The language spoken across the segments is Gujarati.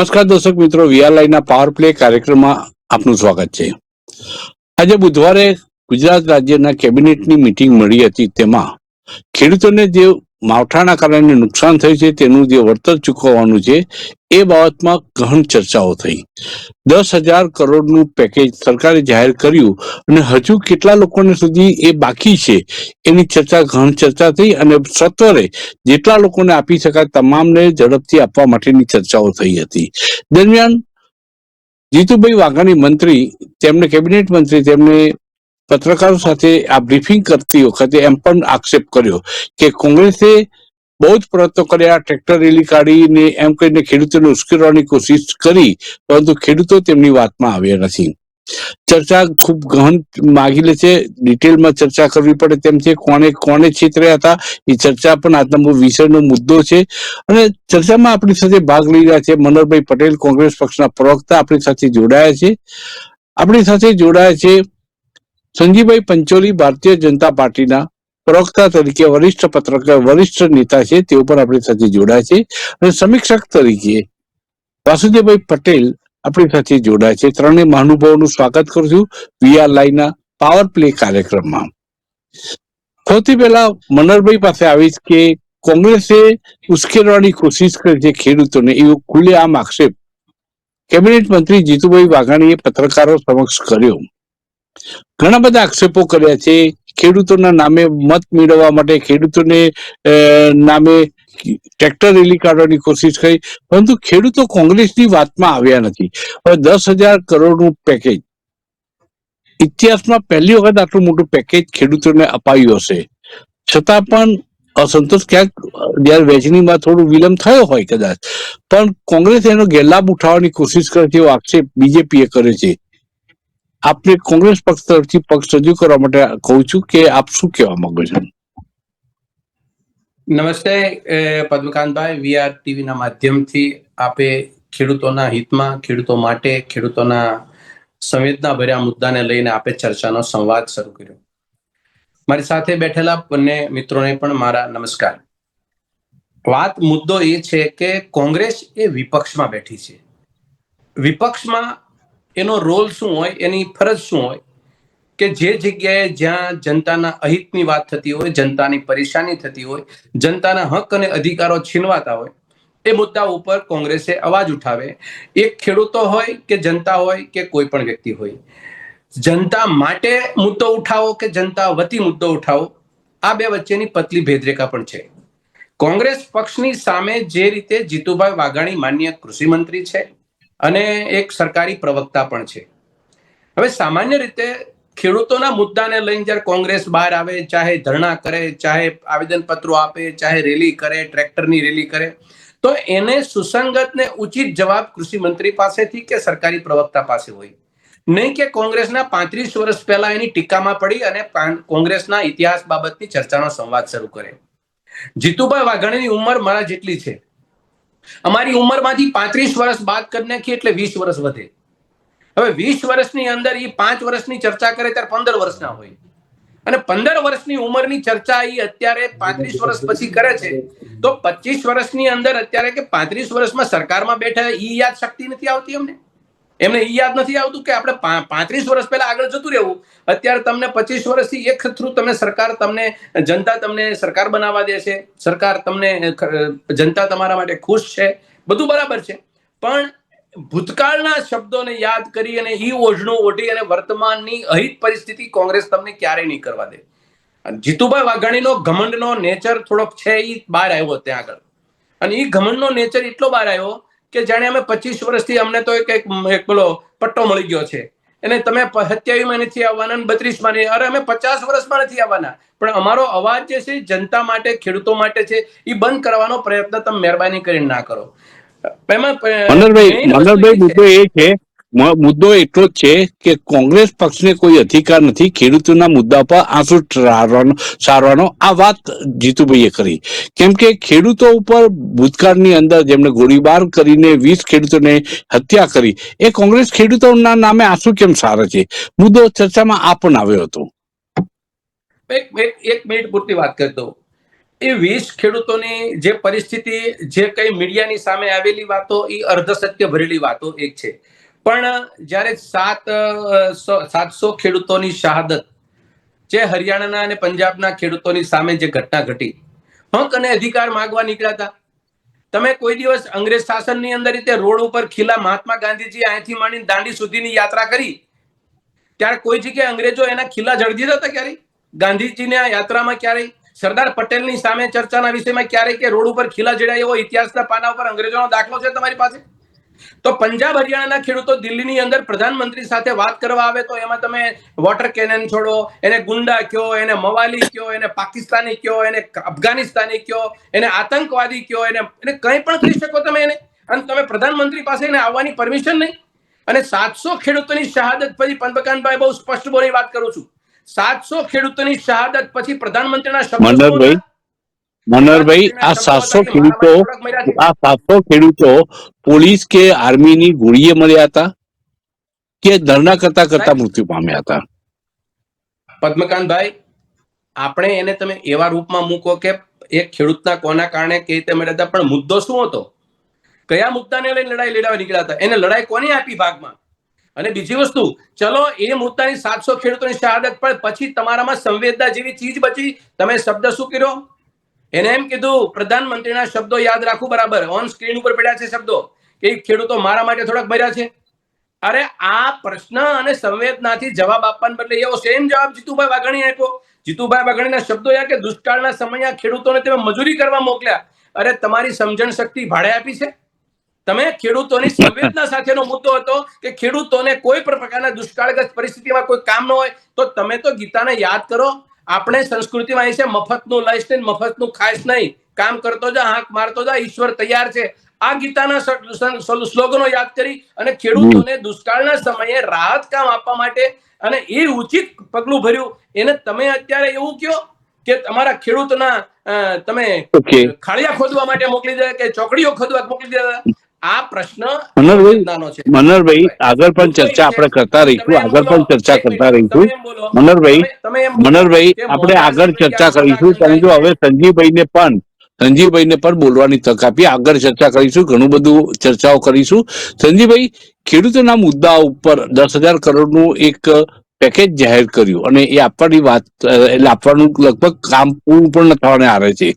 નમસ્કાર દર્શક મિત્રો, વીઆર લાઈવના પાવર પ્લે કાર્યક્રમમાં આપનું સ્વાગત છે. આજે બુધવારે ગુજરાત રાજ્યના કેબિનેટની મીટિંગ મળી હતી. તેમાં ખેડૂતોને જે માવઠાના કારણે નુકસાન થયું છે તેનું જે વળતર ચૂકવવાનું છે એ બાબતમાં ગહન ચર્ચાઓ થઈ. 10,000 કરોડનું પેકેજ સરકારે જાહેર કર્યું અને હજુ કેટલા લોકોને સુધી એ બાકી છે એની ગહન ચર્ચા થઈ અને સત્વરે જેટલા લોકોને આપી શકાય તમામને ઝડપથી આપવા માટેની ચર્ચાઓ થઈ હતી. દરમિયાન જીતુભાઈ વાઘાણી મંત્રી, તેમને કેબિનેટ મંત્રી, તેમને પત્રકારો સાથે આ બ્રીફિંગ કરતી વખતે એમ પણ આક્ષેપ કર્યો કે કોંગ્રેસે બહુ જ પ્રયત્નો કર્યા, ટ્રેક્ટર રેલી કાઢીને એમ કહીને ખેડૂતોને ઉશ્કેરવાની કોશિશ કરી, પરંતુ ખેડૂતો તેમની વાતમાં આવ્યા નથી. ચર્ચા ખૂબ ગહન માગી લે છે, ડિટેલમાં ચર્ચા કરવી પડે તેમ છે. કોને છેતર્યા હતા એ ચર્ચા પણ આજના વિષયનો મુદ્દો છે. અને ચર્ચામાં આપણી સાથે ભાગ લઈ રહ્યા છે મનોહરભાઈ પટેલ, કોંગ્રેસ પક્ષના પ્રવક્તા, આપણી સાથે જોડાયા છે. આપણી સાથે જોડાયા છે સંજીભાઈ પંચોલી, ભારતીય જનતા પાર્ટીના પ્રવક્તા તરીકે વરિષ્ઠ પત્રકાર, વરિષ્ઠ નેતા છે, તેઓ પણ આપણી સાથે જોડાય છે. અને સમીક્ષક તરીકે વાસુદેવભાઈ પટેલ આપણી સાથે જોડાય છે. ત્રણેય મહાનુભાવોનું સ્વાગત કરું છું વીઆર લાઈવના પાવર પ્લે કાર્યક્રમમાં. સૌથી પહેલા મનોહરભાઈ પાસે આવીશ કે કોંગ્રેસે ઉશ્કેરવાની કોશિશ કરી છે ખેડૂતોને, એવો ખુલ્લેઆમ આક્ષેપ કેબિનેટ મંત્રી જીતુભાઈ વાઘાણીએ પત્રકારો સમક્ષ કર્યો. ઘણા બધા આક્ષેપો કર્યા છે. ખેડૂતોના નામે મત મેળવવા માટે ખેડૂતોને નામે ટ્રેક્ટર રેલી કાઢવાની કોશિશ કરી, પરંતુ ખેડૂતો કોંગ્રેસની વાતમાં આવ્યા નથી. હવે 10,000 કરોડનું પેકેજ, ઇતિહાસમાં પહેલી વખત આટલું મોટું પેકેજ ખેડૂતોને અપાયું હશે, છતાં પણ અસંતોષ ક્યાંક જ્યારે વહેંચણીમાં થોડું વિલંબ થયો હોય કદાચ, પણ કોંગ્રેસ એનો ગેરલાભ ઉઠાવવાની કોશિશ કરે છે એવો આક્ષેપ બીજેપીએ કર્યો છે. આપને કોંગ્રેસ પક્ષ તરફથી પક્ષ રજૂ કરવા માટે કહું છું કે આપ શું કહેવા માંગો છો? નમસ્તે પદ્મકાંતભાઈ, વીઆર ટીવીના માધ્યમથી આપે ખેડૂતોના હિતમાં, ખેડૂતો માટે, ખેડૂતોના સંવેદના ભર્યા મુદ્દાને લઈને આપે ચર્ચાનો સંવાદ શરૂ કર્યો. મારી સાથે બેઠેલા બંને મિત્રોને પણ મારા નમસ્કાર. મુદ્દો એ છે કે કોંગ્રેસ એ વિપક્ષમાં બેઠી છે. વિપક્ષમાં એનો રોલ શું હોય, એની ફરજ શું હોય કે જે જગ્યાએ જ્યાં જનતાના અહિતની વાત થતી હોય, જનતાની પરેશાની થતી હોય, જનતાના હક અને અધિકારો છીનવાતા હોય, એ મુદ્દા ઉપર કોંગ્રેસે અવાજ ઉઠાવે. એક ખેડૂતો હોય કે જનતા હોય કે કોઈ પણ વ્યક્તિ હોય, જનતા માટે મુદ્દો ઉઠાવો કે જનતા વતી મુદ્દો ઉઠાવો, આ બે વચ્ચેની પતલી ભેદરેખા પણ છે. કોંગ્રેસ પક્ષની સામે જે રીતે જીતુભાઈ વાઘાણી માનનીય કૃષિ મંત્રી છે અને એક સરકારી પ્રવક્તા પણ છે. હવે સામાન્ય રીતે ખેડૂતોના મુદ્દાને લઈને જ્યારે કોંગ્રેસ બહાર આવે, ચાહે ધરણા કરે, ચાહે આવેદન પત્રો આપે, ચાહે રેલી કરે, ટ્રેક્ટરની રેલી કરે, તો એને સુસંગત ને ઉચિત જવાબ કૃષિ મંત્રી પાસેથી કે સરકારી પ્રવક્તા પાસે હોય, નહીં કે કોંગ્રેસના 35 વર્ષ પહેલા એની ટીકામાં પડી અને કોંગ્રેસના ઇતિહાસ બાબતની ચર્ચાનો સંવાદ શરૂ કરે. જીતુભાઈ વાઘાણીની ઉંમર મારા જેટલી છે. અમારી ઉંમરમાંથી 35 વર્ષ બાદ કરી નાખીએ એટલે 20 વર્ષ વધે. હવે 20 વર્ષની અંદર એ 5 વર્ષની ચર્ચા કરે ત્યારે 15 વર્ષના હોય, અને 15 વર્ષની ઉંમરની ચર્ચા એ અત્યારે 35 વર્ષ પછી કરે છે, તો 25 વર્ષની અંદર અત્યારે કે 35 વર્ષમાં સરકારમાં બેઠા એ યાદ શક્તિ નથી આવતી. એમને એ યાદ નથી આવતું કે આપણે 35 વર્ષ પહેલા આગળ જતું રહેવું. અત્યારે તમને 25 વર્ષથી એક થ્રુ તમને સરકાર, તમને જનતા તમને સરકાર બનાવવા દે છે, સરકાર તમને, જનતા તમારા માટે ખુશ છે, બધું બરાબર છે, પણ ભૂતકાળના શબ્દોને યાદ કરી અને ઈ ઓઢણું ઓઢી અને વર્તમાનની અહિત પરિસ્થિતિ કોંગ્રેસ તમને ક્યારેય નહીં કરવા દે. જીતુભાઈ વાઘાણીનો ઘમંડનો નેચર થોડોક છે, એ બહાર આવ્યો ત્યાં આગળ. અને એ ઘમંડનો નેચર એટલો બહાર આવ્યો કે જાણે અમે 25 વર્ષથી અમને તો એક પેલો પટ્ટો મળી ગયો છે, અને તમે 27માં નથી આવવાના, 32માં નહીં, અરે અમે 50 વર્ષમાં નથી આવવાના, પણ અમારો અવાજ જે છે જનતા માટે, ખેડૂતો માટે છે, એ બંધ કરવાનો પ્રયત્ન તમે મહેરબાની કરીને ના કરો. મુદ્દો એટલો જ છે કે કોંગ્રેસ પક્ષને કોઈ અધિકાર નથી ખેડૂતોના મુદ્દા પર આંસુ સારવાનો. આ વાત જીતુભાઈએ કરી, કેમ કે ખેડૂતો ઉપર ભૂતકાળની અંદર જેમણે ગોળીબાર કરીને 20 ખેડૂતોને હત્યા કરી, એ કોંગ્રેસ ખેડૂતોના નામે આંસુ કેમ સારે છે? મુદ્દો ચર્ચામાં આ પણ આવ્યો હતો. એક મિનિટ પૂરતી વાત કરતો. એ 20 ખેડૂતોની જે પરિસ્થિતિ, જે કઈ મીડિયાની સામે આવેલી વાતો, એ અર્ધસત્ય ભરેલી વાતો એક છે. પણ જ્યારે 700 ખેડૂતોની શહાદત, જે હરિયાણાના અને પંજાબના ખેડૂતોની સામે જે ઘટના ઘટી, હક અને અધિકાર માંગવા નીકળ્યા હતા. તમે કોઈ દિવસ અંગ્રેજ શાસનની અંદર રીતે રોડ ઉપર ખીલા મહાત્મા ગાંધીજી અહીંથી માંડીને દાંડી સુધીની યાત્રા કરી, ત્યારે કોઈ જગ્યાએ અંગ્રેજો એના ખીલા જડી દીધા હતા ક્યારેય? ગાંધીજીના યાત્રામાં ક્યારેય? સરદાર પટેલની સામે ચર્ચાના વિષયમાં ક્યારેય કે રોડ ઉપર ખીલા જડ્યા એવો ઇતિહાસના પાના ઉપર અંગ્રેજોનો દાખલો છે તમારી પાસે? તો પંજાબ હરિયાણાના ખેડૂતો દિલ્હીની અંદર પ્રધાનમંત્રી સાથે વાત કરવા આવે તો એમાં તમે વોટર કેનન છોડો, એને ગુંડા કયો, એને મવાલી કયો, એને પાકિસ્તાની કયો, એને અફઘાનિસ્તાની કયો, એને આતંકવાદી કયો, એને કંઈ પણ કહી શકો તમે એને, અને તમે પ્રધાનમંત્રી પાસે એને આવવાની પરમિશન નહીં. અને 700 ખેડૂતોની શહાદત પછી, પંપકાનભાઈ બહુ સ્પષ્ટ બોલી વાત કરું છું, 700 ખેડૂતોની શહાદત પછી પ્રધાનમંત્રીના શબ્દો, મનોહરભાઈ, આ 700 ખેડૂતો પોલીસ કે આર્મીની ગોળીએ મળ્યા હતા કે ધરણા કરતા કરતા મૃત્યુ પામ્યા હતા? પદ્મકાંતભાઈ, આપણે એને તમે એવા રૂપમાં મૂકો કે એક ખેડૂતના કોના કારણે કેવી રીતે મળ્યા હતા, પણ મુદ્દો શું હતો? કયા મુદ્દાને લઈને લડાઈ લડાવા નીકળ્યા હતા? એને લડાઈ કોની આપી ભાગમાં? અને બીજી વસ્તુ, ચલો એ મુદ્દાની 700 ખેડૂતોની શહાદત, પણ પછી તમારામાં સંવેદના જેવી ચીજ બચી, તમે શબ્દ શું કર્યો? એને એમ કીધું, પ્રધાનમંત્રીના શબ્દો યાદ રાખવું બરાબર, ઓન સ્ક્રીન ઉપર પડ્યા છે શબ્દો, કે ખેડૂતો મારા માટે થોડાક મર્યા છે. અરે આ પ્રશ્ન અને સંવેદનાથી જવાબ આપવાને બદલે એવો સેમ જવાબ જીતુભાઈ વાઘાણી આપ્યો. જીતુભાઈ વાઘાણીના શબ્દો યા કે દુષ્કાળના સમયે ખેડૂતોને તમે મજૂરી કરવા મોકલ્યા. અરે તમારી સમજણ શક્તિ ભાડે આપી છે? તમે ખેડૂતોની સંવેદના સાથેનો મુદ્દો હતો કે ખેડૂતોને કોઈ પણ પ્રકારના દુષ્કાળગ્રસ્ત પરિસ્થિતિમાં કોઈ કામ ન હોય, તો તમે તો ગીતાને યાદ કરો. આપણે સંસ્કૃતિમાં એ છે, મફતનું લઈશ ને મફતનું ખાઈશ નહીં, કામ કરતો જા, હાંક મારતો જા, ઈશ્વર તૈયાર છે. આ ગીતાના સ્લોગનો યાદ કરી અને ખેડૂતોને દુષ્કાળના સમયે રાહત કામ આપવા માટે અને એ ઉચિત પગલું ભર્યું. એને તમે અત્યારે એવું કહો કે તમારા ખેડૂતના તમે ખાળિયા ખોદવા માટે મોકલી દે કે ચોકડીઓ ખોદવા મોકલી દે? આ પ્રશ્ન મનોહરભાઈ, આગળ પણ ચર્ચા આપણે કરતા રહીશું, મનોહરભાઈ આપણે આગળ ચર્ચા કરીશું. પરંતુ હવે સંજીવભાઈને પણ બોલવાની તક આપી, આગળ ચર્ચા કરીશું, ઘણું બધું ચર્ચાઓ કરીશું. સંજીવભાઈ, ખેડૂતોના મુદ્દા ઉપર 10,000 કરોડનું એક પેકેજ જાહેર કર્યું અને એ આપવાની વાત, એટલે આપવાનું લગભગ કામ પૂરું પણ થવાને આવે છે.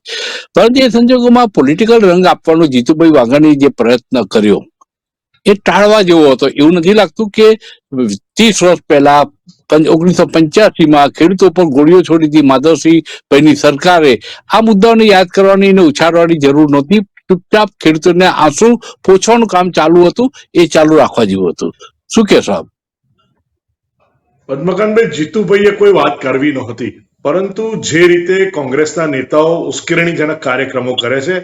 પરંતુ એ સંજોગોમાં પોલિટિકલ રંગ આપવાનો જીતુભાઈ વાઘાણીએ જે પ્રયત્ન કર્યો એ ટાળવા જેવો હતો. એવું નથી લાગતું કે 30 વર્ષ પહેલા 1985માં ખેડૂતો પર ગોળીઓ છોડી હતી માધવસિંહભાઈની સરકારે? આ મુદ્દાઓને યાદ કરવાની અને ઉછાળવાની જરૂર નહોતી. ચૂપચાપ ખેડૂતોને આંસુ પોછવાનું કામ ચાલુ હતું, એ ચાલુ રાખવા જેવું હતું. શું કહેશો આપ? પદ્મકાંતભાઈ, જીતુભાઈએ કોઈ વાત કરવી નહોતી, પરંતુ જે રીતે કોંગ્રેસના નેતાઓ ઉશ્કેરણીજનક કાર્યક્રમો કરે છે,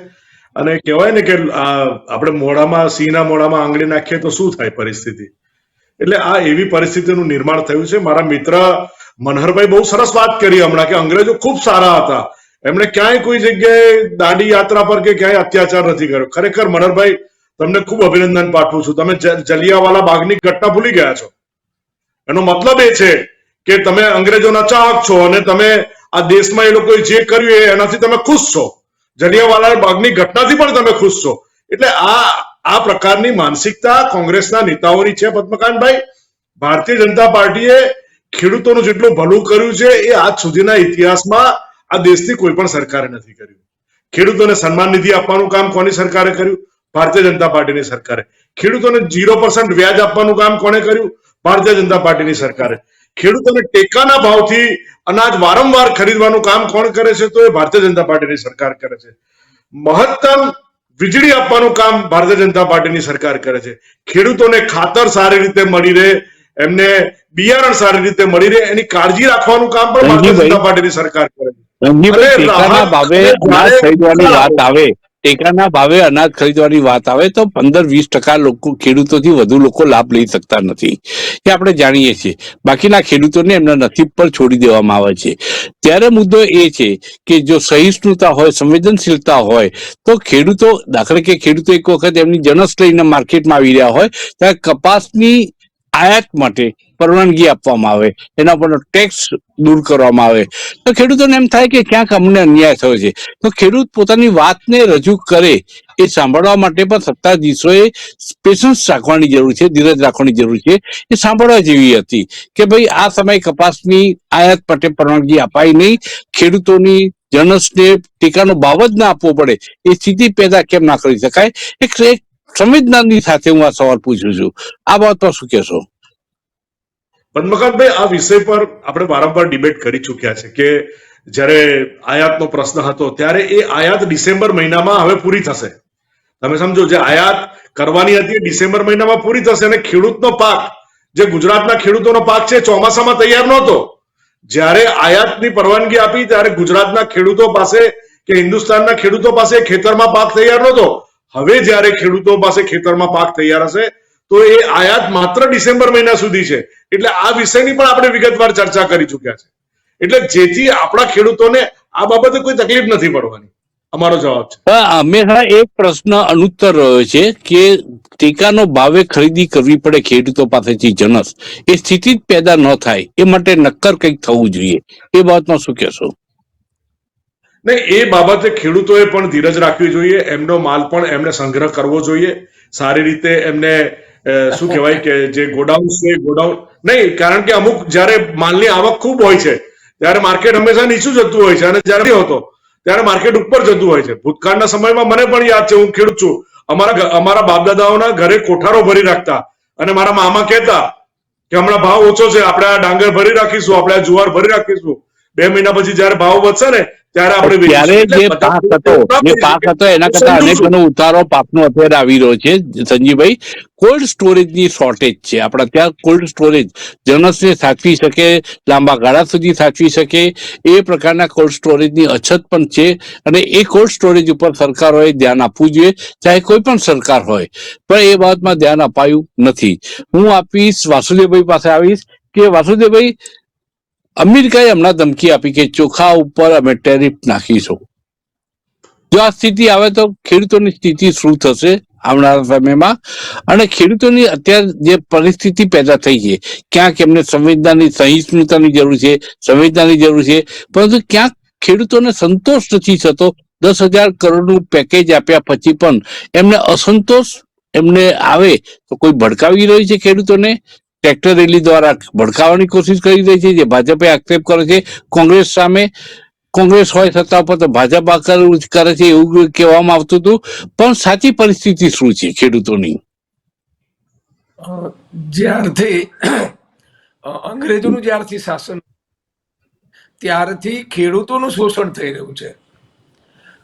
અને કહેવાય ને કે આપણે મોઢામાં, સિંહના મોઢામાં આંગળી નાખીએ તો શું થાય પરિસ્થિતિ, એટલે આ એવી પરિસ્થિતિનું નિર્માણ થયું છે. મારા મિત્ર મનહરભાઈ બહુ સરસ વાત કરી હમણાં કે અંગ્રેજો ખૂબ સારા હતા, એમણે ક્યાંય કોઈ જગ્યાએ દાંડી યાત્રા પર કે ક્યાંય અત્યાચાર નથી કર્યો. ખરેખર મનહરભાઈ, તમને ખૂબ અભિનંદન પાઠવું છું. તમે જલિયાવાલા બાગની ઘટના ભૂલી ગયા છો. એનો મતલબ એ છે કે તમે અંગ્રેજોના ચાહક છો અને તમે આ દેશમાં એ લોકોએ જે કર્યું એનાથી તમે ખુશ છો. જલિયાવાલા બાગની ઘટનાથી પણ તમે ખુશ છો. એટલે આ પ્રકારની માનસિકતા કોંગ્રેસના નેતાઓની છે. પદ્મકાંતભાઈ, ભારતીય જનતા પાર્ટીએ ખેડૂતોનું જેટલું ભલું કર્યું છે એ આજ સુધીના ઇતિહાસમાં આ દેશની કોઈ પણ સરકારે નથી કર્યું. ખેડૂતોને સન્માન નિધિ આપવાનું કામ કોની સરકારે કર્યું? ભારતીય જનતા પાર્ટીની સરકારે. ખેડૂતોને 0% વ્યાજ આપવાનું કામ કોણે કર્યું? ભારતીય જનતા પાર્ટીની સરકારે. ખેડૂતોને ટેકાના ભાવથી અનાજ વારંવાર ખરીદવાનું કામ કોણ કરે છે? તો એ ભારતીય જનતા પાર્ટીની સરકાર કરે છે. મહત્તમ વીજળી આપવાનું કામ ભારતીય જનતા પાર્ટીની સરકાર કરે છે. ખેડૂતોને ખાતર સારી રીતે મળી રહે, એમને બિયારણ સારી રીતે મળી રહે, એની કાળજી રાખવાનું કામ પણ ભારતીય જનતા પાર્ટીની સરકાર કરે છે. ટેકાના ભાવે અનાજ ખરીદવાની વાત આવે તો 15-20% લોકો, ખેડૂતોથી વધુ લોકો લાભ લઈ શકતા નથી, એ આપણે જાણીએ છીએ. બાકીના ખેડૂતોને એમના નસીબ પર છોડી દેવામાં આવે છે. ત્યારે મુદ્દો એ છે કે જો સહિષ્ણુતા હોય, સંવેદનશીલતા હોય, તો ખેડૂતો, દાખલા કે ખેડૂતો એક વખત એમની જણસ લઈને માર્કેટમાં આવી રહ્યા હોય ત્યારે કપાસની આયાત માટે પરવાનગી આપવામાં આવે, એના પર ટેક્સ દૂર કરવામાં આવે તો ખેડૂતોને એમ થાય કે ક્યાંક અમને અન્યાય થયો છે. તો ખેડૂત પોતાની વાતને રજૂ કરે એ સાંભળવા માટે પણ સત્તાધીશોએ પેશન્સ રાખવાની જરૂર છે, ધીરજ રાખવાની જરૂર છે. એ સાંભળવા જેવી હતી કે ભાઈ આ સમયે કપાસની આયાત માટે પરવાનગી અપાય નહીં, ખેડૂતોની જણસને ટેકાનો ભાવ જ ના આપવો પડે એ સ્થિતિ પેદા કેમ ના કરી શકાય. એક સંવેદનાની સાથે હું આ સવાલ પૂછું છું. આ બાબતમાં શું કહેશો? પદ્મકાંતભાઈ, આ વિષય પર આપણે વારંવાર ડિબેટ કરી ચૂક્યા છે કે જ્યારે આયાતનો પ્રશ્ન હતો ત્યારે એ આયાત ડિસેમ્બર મહિનામાં હવે પૂરી થશે. તમે સમજો, જે આયાત કરવાની હતી ડિસેમ્બર મહિનામાં પૂરી થશે અને ખેડૂતનો પાક, જે ગુજરાતના ખેડૂતોનો પાક છે, ચોમાસામાં તૈયાર નહોતો. જ્યારે આયાતની પરવાનગી આપી ત્યારે ગુજરાતના ખેડૂતો પાસે કે હિન્દુસ્તાનના ખેડૂતો પાસે ખેતરમાં પાક તૈયાર નહોતો. હવે જ્યારે ખેડૂતો પાસે ખેતરમાં પાક તૈયાર હશે તો એ આયાત માત્ર ડિસેમ્બર મહિના સુધી છે. એટલે આ વિષયની પણ આપણે વિગતવાર ચર્ચા કરી ચૂક્યા છે. એટલે જેથી આપણા ખેડૂતોને આ બાબતે કોઈ તકલીફ નથી પડવાની, અમારો જવાબ છે. હંમેશા એક પ્રશ્ન અનુત્તર રહ્યો છે કે ટેકાનો ભાવે ખરીદી કરવી પડે ખેડૂતો પાસેથી જણસ, એ સ્થિતિ જ પેદા ન થાય એ માટે નક્કર કંઈક થવું જોઈએ. એ બાબતમાં શું કહેશો? નહીં, એ બાબતે ખેડૂતોએ પણ ધીરજ રાખવી જોઈએ. એમનો માલ પણ એમને સંગ્રહ કરવો જોઈએ સારી રીતે. એમને શું કહેવાય કે જે ગોડાઉન છે, ગોડાઉન નહીં, કારણ કે અમુક જ્યારે માલની આવક ખૂબ હોય છે ત્યારે માર્કેટ હંમેશા નીચું જતું હોય છે અને જ્યારે હતો ત્યારે માર્કેટ ઉપર જતું હોય છે. ભૂતકાળના સમયમાં મને પણ યાદ છે, હું ખેડૂત છું, અમારા બાપદાદાઓના ઘરે કોઠારો ભરી રાખતા અને મારા મામા કહેતા કે હમણાં ભાવ ઓછો છે, આપણે આ ડાંગર ભરી રાખીશું, આપણે આ જુવાર ભરી રાખીશું, 2 મહિના પછી જ્યારે ભાવ વધશે ને ત્યારે આપણે પાક હતો એના કરતા અનેક ગણો ઉતારો પાકનો અત્યારે આવી રહ્યો છે. સંજીવભાઈ, કોલ્ડ સ્ટોરેજની શોર્ટેજ છે આપણા ત્યાં. કોલ્ડ સ્ટોરેજ જણસને સાચવી શકે, લાંબા ગાળા સુધી સાચવી શકે એ પ્રકારના કોલ્ડ સ્ટોરેજની અછત પણ છે અને એ કોલ્ડ સ્ટોરેજ ઉપર સરકારોએ ધ્યાન આપવું જોઈએ, ચાહે કોઈ પણ સરકાર હોય. પણ એ બાબતમાં ધ્યાન અપાયું નથી. હું આપીશ વાસુદેવભાઈ પાસે આવીશ કે વાસુદેવભાઈ, અમેરિકાએ હમણાં ધમકી આપી કે ચોખા ઉપર અમે ટેરિફ નાખીશું. જો આ સ્થિતિ આવે તો ખેડૂતોની સ્થિતિ શું થશે આવનારા સમયમાં? અને ખેડૂતોની અત્યારે જે પરિસ્થિતિ પેદા થઈ છે, ક્યાંક એમને સંવેદનાની સહિષ્ણુતાની જરૂર છે, સંવેદનાની જરૂર છે, પરંતુ ક્યાંક ખેડૂતોને સંતોષ નથી થતો. 10,000 કરોડનું પેકેજ આપ્યા પછી પણ એમને અસંતોષ એમને આવે તો કોઈ ભડકાવી રહ્યું છે ખેડૂતોને, ટ્રેક્ટર રેલી દ્વારા ભડકાવવાની કોશિશ કરી રહી છે, જે ભાજપે આક્ષેપ કરે છે કોંગ્રેસ સામે. કોંગ્રેસ હોય સત્તા પર તો ભાજપ કરે છે એવું કહેવામાં આવતું હતું. પણ સાચી પરિસ્થિતિ શું છે ખેડૂતોની? જ્યારથી અંગ્રેજોનું જ્યારથી શાસન ત્યારથી ખેડૂતોનું શોષણ થઈ રહ્યું છે.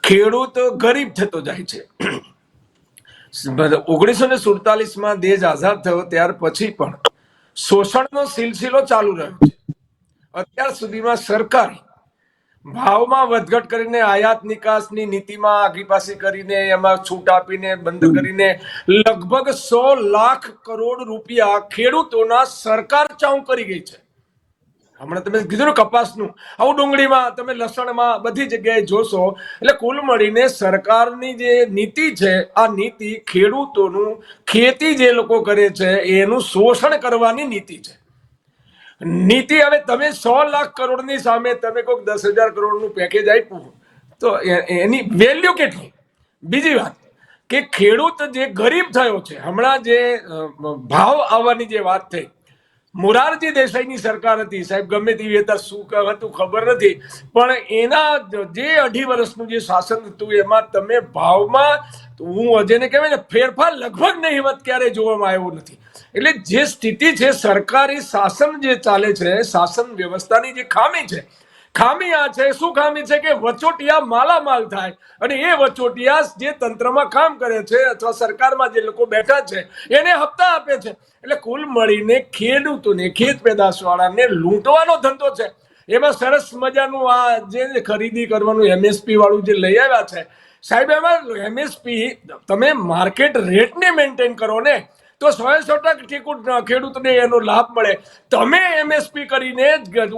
ખેડૂત ગરીબ થતો જાય છે. 1947માં દેશ આઝાદ થયો ત્યાર પછી પણ શોષણનો સિલસિલો ચાલુ રહ્યો છે. અત્યાર સુધીમાં સરકારે ભાવમાં વધઘટ કરીને, આયાત નિકાસની નીતિમાં આગીપાછી કરીને, એમાં છૂટ આપીને, બંધ કરીને લગભગ 100 લાખ કરોડ રૂપિયા ખેડૂતોના સરકાર ચાઉ કરી ગઈ છે. હમણાં તમે કીધું ને કપાસનું, આવું ડુંગળીમાં, તમે લસણમાં, બધી જગ્યાએ જોશો. એટલે કુલ મળીને સરકારની જે નીતિ છે, આ નીતિ ખેડૂતોનું, ખેતી જે લોકો કરે છે એનું શોષણ કરવાની નીતિ છે. નીતિ હવે તમે 100 લાખ કરોડની સામે તમે કોઈક 10,000 કરોડનું પેકેજ આપ્યું તો એની વેલ્યુ કેટલી? બીજી વાત કે ખેડૂત જે ગરીબ થયો છે, હમણાં જે ભાવ આવવાની જે વાત થઈ, મોરારજી દેસાઈની સરકાર હતી સાહેબ, ગમે તેવી હતા, શું હતું ખબર નથી, પણ એના જે 2.5 વર્ષનું જે શાસન હતું એમાં તમે ભાવમાં, હું જેને કહેવાય ને, ફેરફાર લગભગ નહીવત ક્યારે જોવામાં આવ્યો નથી. એટલે જે સ્થિતિ છે, સરકારી શાસન જે ચાલે છે, શાસન વ્યવસ્થાની જે ખામી છે, ખામી આ છે. શું ખામી છે? કે વચોટિયા માલામાલ થાય અને એ વચોટિયા જે તંત્રમાં કામ કરે છે અથવા સરકારમાં જે લોકો બેઠા છે એને હપ્તા આપે છે. એટલે કુલ મળીને ખેડૂતોને, ખેત પેદાશવાળાને લૂંટવાનો ધંધો છે. એમાં સરસ મજાનું આ જે ખરીદી કરવાનું એમએસપી વાળું જે લઈ આવ્યા છે સાહેબ, એમાં એમએસપી તમે માર્કેટ રેટને મેન્ટેન કરો ને તો 100% ખેડૂતને એનો લાભ મળે. તમે એમએસપી કરીને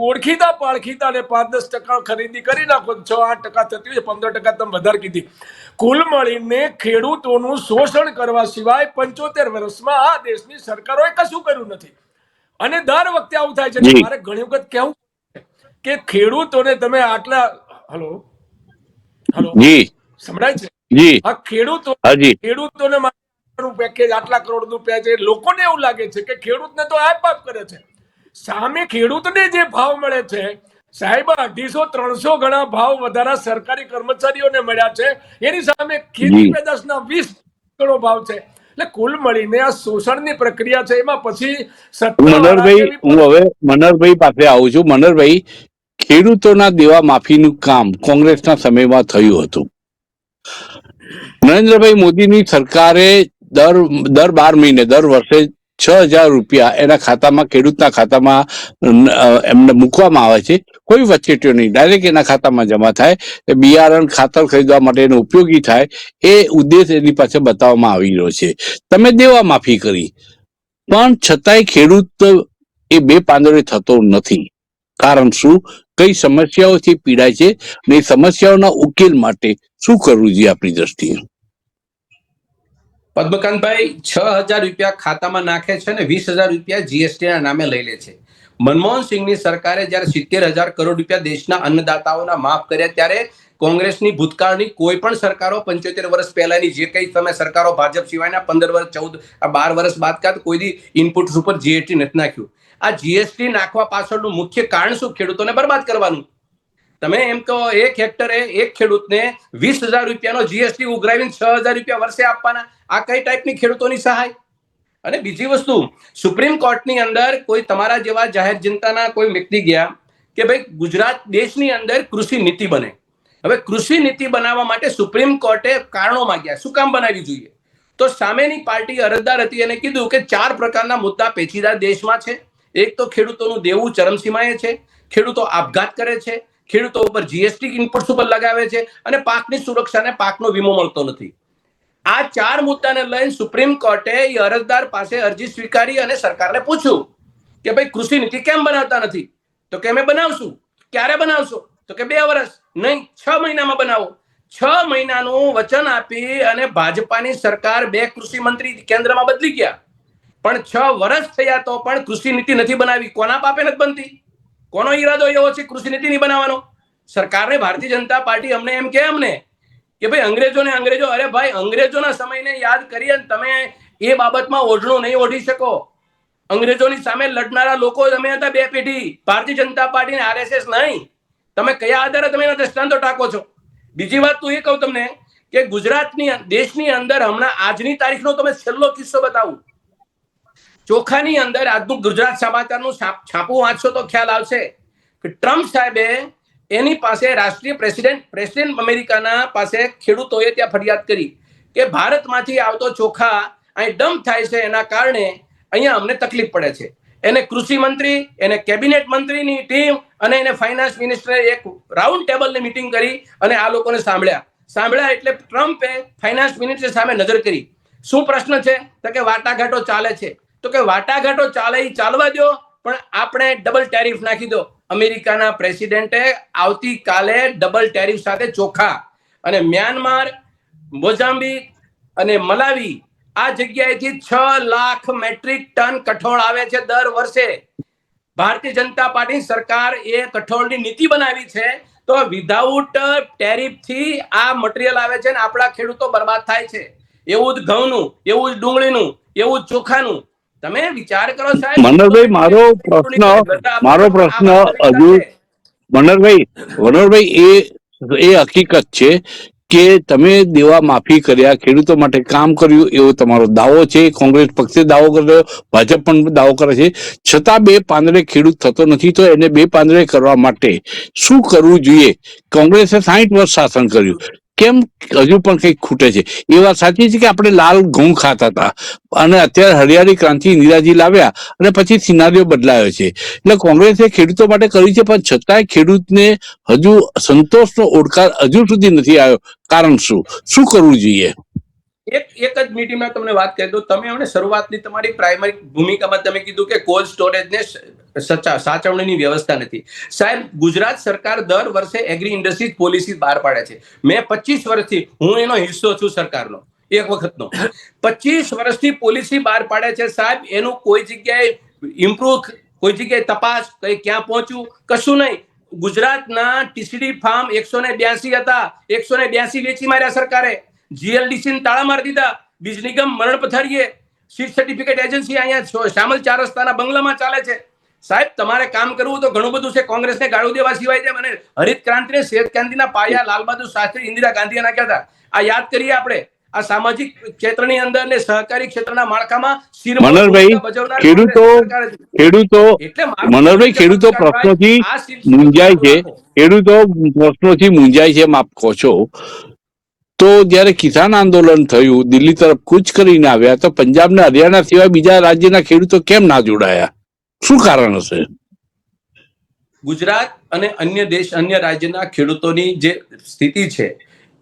ઓળખીતા પાળખીતા ને 5-10% ખરીદી કરી નાખો, 6-8% થતી હોય, 15% તમે વધારે કીધી. કુલ મળીને ખેડૂતોનું શોષણ કરવા સિવાય 75 વર્ષમાં આ દેશની સરકારોએ કશું કર્યું નથી. અને દર વખતે આવું થાય છે. જી. મારે ઘણી વખત કેવું કે ખેડૂતોને તમે આટલા હલો હલો જી સંભળાય છે? જી આ હાજી ખેડૂતોને પેકેજ આટલા કરોડ રૂપિયા છે. લોકોને એવું લાગે છે કે ખેડૂતને તો આપ કરે છે. સામે ખેડૂતને જે ભાવ મળે છે સાહેબ 250-300 ગણા ભાવ વધારા સરકારી કર્મચારીઓને મળ્યા છે. એની સામે ખેતી જી પેદાશના 20 ગણો ભાવ છે. એટલે કુલ મળીને આ શોષણની પ્રક્રિયા છે. એમાં પછી સત્તાવાળા મનોહરભાઈ, કે હું હવે મનોહરભાઈ પાસે આવું છું. મનોહરભાઈ, ખેડૂતોના દેવા માફીનું કામ કોંગ્રેસના સમયમાં થયું હતું. નરેન્દ્રભાઈ મોદીની સરકારે દર 12 મહિને દર વર્ષે 6,000 રૂપિયા એના ખાતામાં, ખેડૂતના ખાતામાં એમને મૂકવામાં આવે છે. કોઈ વચેટીઓ નહીં, ડાયરેક્ટ એના ખાતામાં જમા થાય. બિયારણ, ખાતર ખરીદવા માટે એનો ઉપયોગી થાય એ ઉદ્દેશ એની પાસે બતાવવામાં આવી રહ્યો છે. તમે દેવા માફી કરી, પણ છતાંય ખેડૂત એ બે પાંદડે થતો નથી. કારણ શું? કઈ સમસ્યાઓથી પીડાય છે ને એ સમસ્યાઓના ઉકેલ માટે શું કરવું જોઈએ આપણી દ્રષ્ટિએ? પદ્મકાંતભાઈ, 6,000 રૂપિયા ખાતામાં નાખે છે ને 20,000 રૂપિયા જીએસટી ના નામે લઈ લે છે. મનમોહન સિંહની સરકારે જ્યારે 70,000 કરોડ રૂપિયા દેશના અન્નદાતાઓના માફ કર્યા ત્યારે કોંગ્રેસની ભૂતકાળની કોઈ પણ સરકારો 75 વર્ષ પહેલાની જે કઈ તમે સરકારો ભાજપ સિવાયના 15 વર્ષ 12 વર્ષ બાદ કાં કોઈ દી ઇનપુટ્સ ઉપર જીએસટી નથી નાખ્યું. આ જીએસટી નાખવા પાછળનું મુખ્ય કારણ શું? ખેડૂતોને બરબાદ કરવાનું. તમે એમ કહો એક હેક્ટરે એક ખેડૂતને 20,000 રૂપિયાનો જીએસટી ઉઘરાવીને 6,000 રૂપિયા વર્ષે આપવાના. આ કઈ ટાઈપની ખેડૂતોની સહાય? અને બીજી વસ્તુ, સુપ્રીમ કોર્ટની અંદર કોઈ તમારા જેવા જાહેર જનતાના કોઈ વ્યક્તિ ગયા કે ભાઈ ગુજરાત દેશની અંદર કૃષિ નીતિ બને. હવે કૃષિ નીતિ બનાવવા માટે સુપ્રીમ કોર્ટે કારણો માંગ્યા, શું કામ બનાવવી જોઈએ? તો સામેની પાર્ટી અરજદાર હતી અને કીધું કે 4 પ્રકારના મુદ્દા પેચીદા દેશમાં છે. એક તો ખેડૂતોનું દેવું ચરમસીમાએ છે, ખેડૂતો આપઘાત કરે છે, ખેડૂતો ઉપર જીએસટી ઇનપુટ્સ ઉપર લગાવે છે અને પાકની સુરક્ષાને પાકનો વીમો મળતો નથી. આ 4 મુદ્દાને લઈને સુપ્રીમ કોર્ટે એ અરજદાર પાસે અરજી સ્વીકારી અને સરકારને પૂછ્યું કે ભાઈ કૃષિ નીતિ કેમ બનાવતા નથી? તો કે અમે બનાવશું. ક્યારે બનાવશો? તો કે 2 વર્ષ નહીં, 6 મહિનામાં બનાવો. 6 મહિનાનું વચન આપી અને ભાજપાની સરકાર 2 કૃષિ મંત્રી કેન્દ્રમાં બદલી ગયા, પણ 6 વર્ષ થયા તો પણ કૃષિ નીતિ નથી બનાવી. કોના પાપે નથી બનતી? કોનો ઈરાદો એવો છે કૃષિ નીતિ નહીં બનાવવાનો? સરકારને ભારતીય જનતા પાર્ટી અમને એમ કે કે ભાઈ અંગ્રેજો, અરે ભાઈ અંગ્રેજોના સમયને યાદ કરી અને તમે એ બાબતમાં ઓઢણું નહીં ઓઢી શકો. અંગ્રેજોની સામે લડનારા લોકો તમે હતા 2 પેઢી, ભારતીય જનતા પાર્ટી ને આરએસએસ નહીં. તમે કયા આધારે તમે એના દ્રષ્ટાંતો ટાંકો છો? બીજી વાત તો એ કહું તમને કે ગુજરાતની દેશની અંદર હમણાં આજની તારીખનો તમે છેલ્લો કિસ્સો બતાવું. ચોખાની અંદર આજનું ગુજરાત સમાચારનું છાપું વાંચશો તો ખ્યાલ આવશે કે ટ્રમ્પ સાહેબે એની પાસે રાષ્ટ્રીય પ્રેસિડેન્ટ અમેરિકાના પાસે ખેડૂતોએ ત્યાં ફરિયાદ કરી કે ભારતમાંથી આવતો ચોખા અહીં ડમ્પ થાય છે, એના કારણે અહીંયા અમને તકલીફ પડે છે. એને કૃષિ મંત્રી, એને કેબિનેટ મંત્રીની ટીમ અને એને ફાઇનાન્સ મિનિસ્ટરે એક રાઉન્ડ ટેબલની મીટિંગ કરી અને આ લોકોને સાંભળ્યા એટલે ટ્રમ્પે ફાઇનાન્સ મિનિસ્ટર સામે નજર કરી. શું પ્રશ્ન છે? તો કે વાટાઘાટો ચાલે છે. તો કે વાટાઘાટો ચાલે એ ચાલવા દો, પણ આપણે ડબલ ટેરિફ નાખી દો. અમેરિકાના પ્રેસિડેન્ટે આવતીકાલે ડબલ ટેરિફ સાથે ચોખા અને મ્યાનમાર, મોઝામ્બિક અને મલાવી આ જગ્યાએથી 6 લાખ મેટ્રિક ટન કઠોળ આવે છે દર વર્ષે. ભારતીય જનતા પાર્ટી સરકાર એ કઠોળની નીતિ બનાવી છે તો વિધાઉટ ટેરિફ થી આ મટીરિયલ આવે છે ને આપણા ખેડૂતો બરબાદ થાય છે. એવું જ ઘઉંનું, એવું જ ડુંગળીનું, એવું જ ચોખાનું. તમે વિચાર કરો સાહેબ. મનોહરભાઈ, મારો પ્રશ્ન હજુ મનોહરભાઈ એ હકીકત છે કે તમે દેવા માફી કર્યા, ખેડૂતો માટે કામ કર્યું એવો તમારો દાવો છે. કોંગ્રેસ પક્ષે દાવો કર્યો, ભાજપ પણ દાવો કરે છે, છતાં 2 પાંદડે ખેડૂત થતો નથી. તો એને 2 પાંદડે કરવા માટે શું કરવું જોઈએ? કોંગ્રેસે 60 વર્ષ શાસન કર્યું, કેમ હજુ પણ કંઈક ખૂટે છે? એ વાત સાચી છે કે આપણે લાલ ઘઉં ખાતા હતા અને અત્યારે હરિયાળી ક્રાંતિ ઇન્દિરાજી લાવ્યા અને પછી સિનારીઓ બદલાયો છે. એટલે કોંગ્રેસે ખેડૂતો માટે કર્યું છે, પણ છતાંય ખેડૂતને હજુ સંતોષનો ઓડકાર હજુ સુધી નથી આવ્યો. કારણ શું કરવું જોઈએ? એક જ મિનિટમાં તમને વાત કરી દઉં. તમે હમણાં શરૂઆતની તમારી પ્રાઇમરી ભૂમિકામાં તમે કીધું કે કોલ્ડ સ્ટોરેજને સાચવણીની વ્યવસ્થા નથી. સાહેબ, ગુજરાત સરકાર દર વર્ષે એગ્રી ઇન્ડસ્ટ્રીઝ પોલિસી બહાર પાડે છે. મેં 25 વર્ષથી હું એનો હિસ્સો છું સરકારનો, એક વખતનો. 25 વર્ષથી પોલિસી બહાર પાડે છે સાહેબ. એનું કોઈ જગ્યાએ ઇમ્પ્રુવ, કોઈ જગ્યાએ તપાસ, કઈ ક્યાં પહોંચ્યું, કશું નહીં. ગુજરાતના ટીસીડી ફાર્મ 182 હતા, 182 વેચી માર્યા સરકારે. જીએલડીસી તાળા મારી દીધા. બીજ નિગમ મરણ પથારીએ. સીડ સર્ટિફિકેટ એજન્સી અહીંયા શામલ 4 રસ્તાના બંગલામાં ચાલે છે. સાહેબ, તમારે કામ કરવું તો ઘણું બધું છે. કોંગ્રેસને ગાળું દેવા સિવાય છે. મને હરિત ક્રાંતિને શ્વેત ક્રાંતિના પાયા લાલ બહાદુર શાસ્ત્રી, ઇન્દિરા ગાંધીએ નાખ્યા હતા. આ યાદ કરીએ આપણે. આ સામાજિક ક્ષેત્રની અંદર ને સહકારી ક્ષેત્રના માળખામાં મનોહરભાઈ, ખેડૂતો પ્રશ્નોથી મૂંઝાય છે. ખેડૂતો પ્રશ્નોથી મૂંઝાય છે, આપ કહો છો. તો જયારે કિસાન આંદોલન થયું, દિલ્હી તરફ કૂચ કરીને આવ્યા, તો પંજાબ ને હરિયાણા સિવાય બીજા રાજ્યના ખેડૂતો કેમ ના જોડાયા? શું કારણ હશે? ગુજરાત અને અન્ય રાજ્યના ખેડૂતોની જે સ્થિતિ છે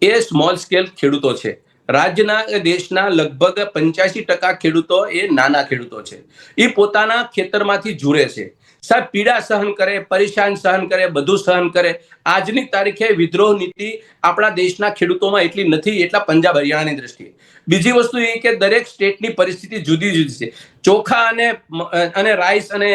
એ સ્મોલ સ્કેલ ખેડૂતો છે. રાજ્યના દેશના લગભગ 85% ખેડૂતો એ નાના ખેડૂતો છે. એ પોતાના ખેતરમાંથી જુરે છે. સાહેબ, પીડા સહન કરે, પરેશાન સહન કરે, બધું સહન કરે. આજની તારીખે વિદ્રોહ નીતિ આપણા દેશના ખેડૂતોમાં એટલી નથી એટલા પંજાબ હરિયાણાની દ્રષ્ટિએ. બીજી વસ્તુ એ કે દરેક સ્ટેટની પરિસ્થિતિ જુદી જુદી છે. ચોખા અને રાઈસ અને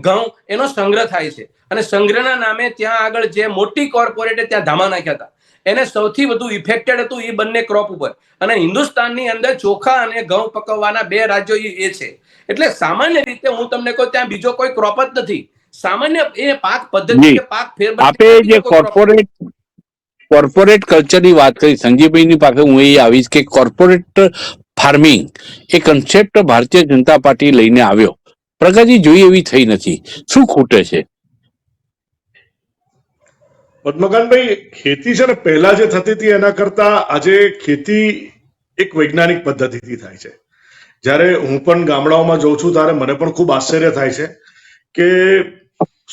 ઘઉં એનો સંગ્રહ થાય છે, અને સંગ્રહના નામે ત્યાં આગળ જે મોટી કોર્પોરેટે ત્યાં ધામા નાખ્યા હતા, એને સૌથી વધુ ઇફેક્ટેડ હતું એ બંને ક્રોપ ઉપર. અને હિન્દુસ્તાનની અંદર ચોખા અને ઘઉં પકવવાના 2 રાજ્યો એ છે. એટલે સામાન્ય રીતે હું તમને કહું, ત્યાં બીજો કોઈ ક્રોપ જ નથી. સામાન્ય એ પાક પદ્ધતિ કે પાક ફેરબદલ. આપે જે કોર્પોરેટ કલ્ચરની વાત કરી, સંજીવભાઈની પાસે હું એ આવીશ કે કોર્પોરેટ ફાર્મિંગ એ કન્સેપ્ટ ભારતીય જનતા પાર્ટી લઈને આવ્યો, પ્રગતિ જોઈ એવી થઈ નથી. શું ખૂટે છે? પદ્મકાંતભાઈ, ખેતી છે ને પહેલા જે થતી હતી એના કરતા આજે ખેતી એક વૈજ્ઞાનિક પદ્ધતિથી થાય છે. જ્યારે હું પણ ગામડાઓમાં જઉં છું ત્યારે મને પણ ખૂબ આશ્ચર્ય થાય છે કે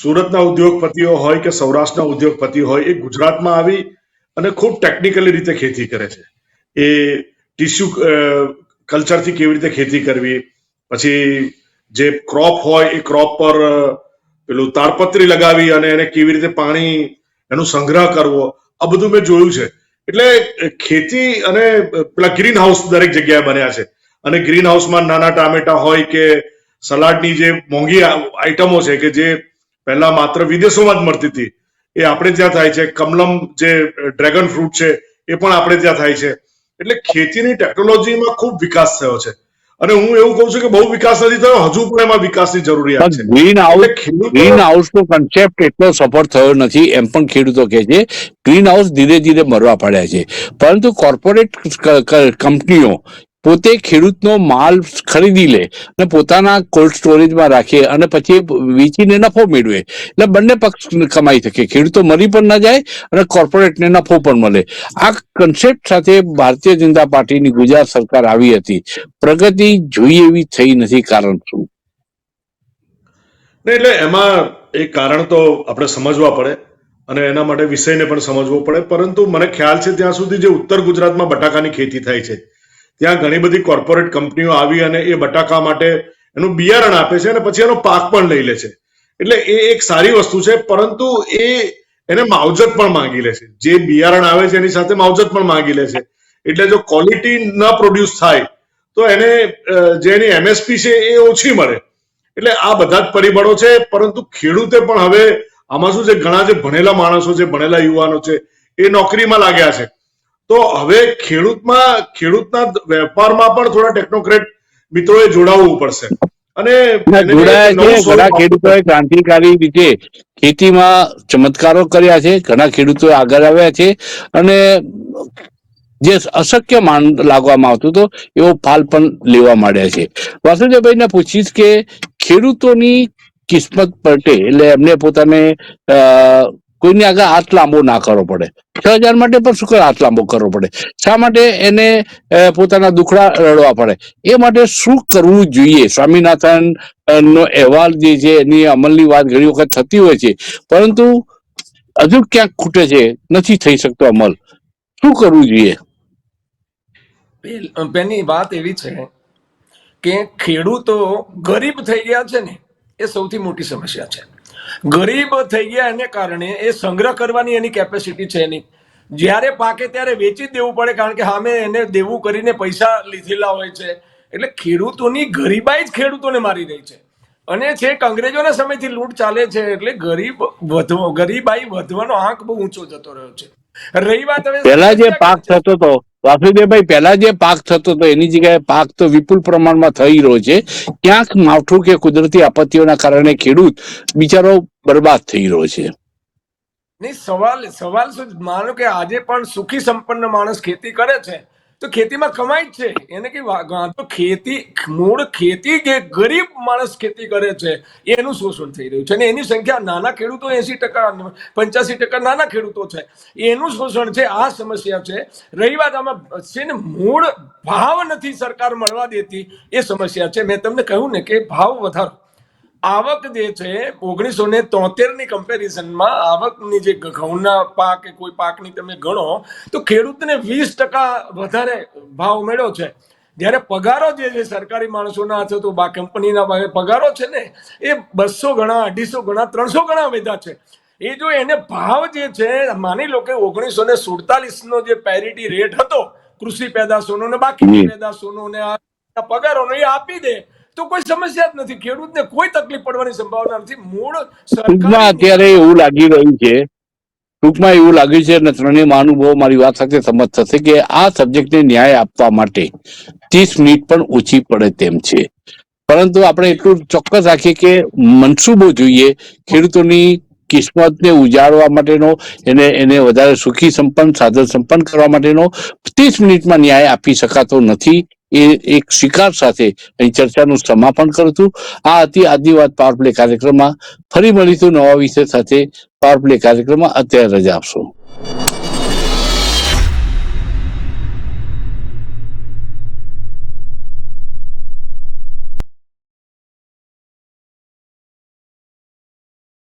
સુરતના ઉદ્યોગપતિઓ હોય કે સૌરાષ્ટ્રના ઉદ્યોગપતિ હોય, એ ગુજરાતમાં આવી અને ખૂબ ટેકનિકલી રીતે ખેતી કરે છે. એ ટિશ્યુ કલ્ચરથી કેવી રીતે ખેતી કરવી, પછી જે ક્રોપ હોય એ ક્રોપ પર પેલું તાડપત્રી લગાવી અને એને કેવી રીતે પાણી એનો સંગ્રહ કરવો, આ બધું મેં જોયું છે. એટલે ખેતી અને પેલા ગ્રીન હાઉસ દરેક જગ્યાએ બન્યા છે, અને ગ્રીન હાઉસમાં નાના ટામેટા હોય કે સલાડની જે મોંઘી આઈટમો છે કે જે પહેલા માત્ર વિદેશોમાં જ મળતી હતી, એ આપણે ત્યાં થાય છે. કમલમ જે ડ્રેગન ફ્રૂટ છે એ પણ આપણે ત્યાં થાય છે. એટલે ખેતીની ટેકનોલોજીમાં ખૂબ વિકાસ થયો છે, અને હું એવું કહું છું કે બહુ વિકાસ નથી થયો, હજુ પણ એમાં વિકાસની જરૂરિયાત છે. ગ્રીન હાઉસ નો કન્સેપ્ટ એટલો સફળ થયો નથી એમ પણ ખેડૂતો કહે છે. ગ્રીન હાઉસ ધીરે ધીરે મરવા પડ્યા છે, પરંતુ કોર્પોરેટ કંપનીઓ પોતે ખેડૂતનો માલ ખરીદી લે અને પોતાના કોલ્ડ સ્ટોરેજમાં રાખે અને પછી વેચીને નફો મેળવે. એટલે બંને પક્ષ કમાઈ શકે, ખેડૂતો મરી પણ ના જાય અને કોર્પોરેટને નફો પણ મળે. આ કન્સેપ્ટ સાથે ભારતીય જનતા પાર્ટીની ગુજરાત સરકાર આવી હતી. પ્રગતિ જોઈ એવી થઈ નથી. કારણ શું? એટલે એમાં એક કારણ તો આપણે સમજવા પડે અને એના માટે વિષયને પણ સમજવો પડે. પરંતુ મને ખ્યાલ છે ત્યાં સુધી જે ઉત્તર ગુજરાતમાં બટાકાની ખેતી થાય છે, ત્યાં ઘણી બધી કોર્પોરેટ કંપનીઓ આવી અને એ બટાકા માટે એનું બિયારણ આપે છે અને પછી એનો પાક પણ લઈ લે છે. એટલે એ એક સારી વસ્તુ છે, પરંતુ એને માવજત પણ માંગી લે છે. જે બિયારણ આવે છે એની સાથે માવજત પણ માંગી લે છે. એટલે જો ક્વોલિટી ન પ્રોડ્યુસ થાય તો એને જે એની એમએસપી છે એ ઓછી મળે. એટલે આ બધા જ પરિબળો છે. પરંતુ ખેડૂતે પણ હવે આમાં શું છે, ઘણા જે ભણેલા માણસો છે, ભણેલા યુવાનો છે, એ નોકરીમાં લાગ્યા છે. તો હવે ખેડૂતના વેપારમાં પણ થોડા ટેકનોક્રેટ મિત્રોએ જોડાવવું પડશે. અને જોડાયા છે. ઘણા ખેડૂતોએ ક્રાંતિકારી રીતે ખેતીમાં ચમત્કારો કર્યા છે. ઘણા ખેડૂતો આગળ આવ્યા છે અને જે અશક્ય લાગવામાં આવતું હતો એવો ફાલ પણ લેવા માંડ્યા છે. વાસુદેવભાઈને પૂછીશ કે ખેડૂતોની કિસ્મત પલટે એટલે એમને પોતાને કોઈની આગળ હાથ લાંબો ના કરવો પડે. 6000 માટે પણ શું કરે હાથ લાંબો કરવો પડે? શા માટે એને પોતાના દુખડા રડવા પડે? એ માટે શું કરવું જોઈએ? સ્વામિનાથન નો અહેવાલ જે છે એની અમલની વાત ઘણી વખત થતી હોય છે, પરંતુ હજુ ક્યાંક ખૂટે છે, નથી થઈ શકતો અમલ. શું કરવું જોઈએ? પેલી વાત એવી છે કે ખેડૂતો ગરીબ થઈ ગયા છે ને, એ સૌથી મોટી સમસ્યા છે. ગરીબ થઈ ગયા એને કારણે એ સંગ્રહ કરવાની એની કેપેસિટી છે નહીં. જ્યારે પાકે ત્યારે વેચી જ દેવું પડે, કારણ કે સામે એને દેવું કરીને પૈસા લીધેલા હોય છે. એટલે ખેડૂતોની ગરીબાઈ જ ખેડૂતોને મારી રહી છે. અને છેક અંગ્રેજોના સમયથી લૂંટ ચાલે છે, એટલે ગરીબાઈ વધવાનો આંક બહુ ઊંચો જતો રહ્યો છે. રહી વાત હવે પહેલા જે સમસ્યા પાક ક્યાં છે? થતો હતો વાસુદેવભાઈ, પહેલા જે પાક થતો હતો એની જગ્યાએ પાક તો વિપુલ પ્રમાણમાં થઈ રહ્યો છે. ક્યાંક માવઠું કે કુદરતી આપત્તિઓના કારણે ખેડૂત બિચારો બરબાદ થઈ રહ્યો છે. નહીં, સવાલ શું, માનો કે આજે પણ સુખી સંપન્ન માણસ ખેતી કરે છે તો ખેતીમાં કમાય જ છે, એને કઈ વાંધો. મૂળ ખેતી જે ગરીબ માણસ ખેતી કરે છે એનું શોષણ થઈ રહ્યું છે, અને એની સંખ્યા નાના ખેડૂતો 80%, 85% નાના ખેડૂતો છે, એનું શોષણ છે. આ સમસ્યા છે. રહી વાત આમાં છે ને, મૂળ ભાવ નથી સરકાર મળવા દેતી, એ સમસ્યા છે. મેં તમને કહ્યું ને કે ભાવ વધારો, આવક જે છે 1973 ની કમ્પેરિઝનમાં આવકની જે ઘઉંના પાક કે કોઈ પાકની તમે ગણો તો ખેડૂતને 20% વધારે ભાવ મળ્યો છે. જ્યારે પગારો જે છે સરકારી માણસોના અથવા તો કંપનીના પગારો છે ને, એ 200 ગણા, 250 ગણા, 300 ગણા વધ્યા છે. એ જો એને ભાવ જે છે, માની લો કે 1947 નો જે પેરિટી રેટ હતો કૃષિ પેદાશોનો ને બાકીની પેદાશોનો ને આ પગારોનો, એ આપી દે તો કોઈ સમસ્યા જ નથી, ખેડૂતને કોઈ તકલીફ પડવાની સંભાવના નથી. મૂળ ટૂંકમાં અત્યારે એવું લાગી રહ્યું છે, અને ત્રણેય મહાનુભાવો મારી વાત સાથે સંમત થશે કે આ સબ્જેક્ટને ન્યાય આપવા માટે 30 મિનિટ પણ ઓછી પડે તેમ છે. પરંતુ આપણે એટલું ચોક્કસ રાખીએ કે મનસૂબો જોઈએ ખેડૂતોની કિસ્મતને ઉજાડવા માટેનો, એને વધારે સુખી સંપન્ન, સાધન સંપન્ન કરવા માટેનો 30 મિનિટમાં ન્યાય આપી શકાતો નથી. એ એક સ્વીકાર સાથે અહીં ચર્ચાનું સમાપન કરું છું. આ હતી આજની વાત પાવર પ્લે કાર્યક્રમમાં. ફરી મળીશું નવા વિષય સાથે. પાવર પ્લે કાર્યક્રમમાં અત્યારે રજા આપશો.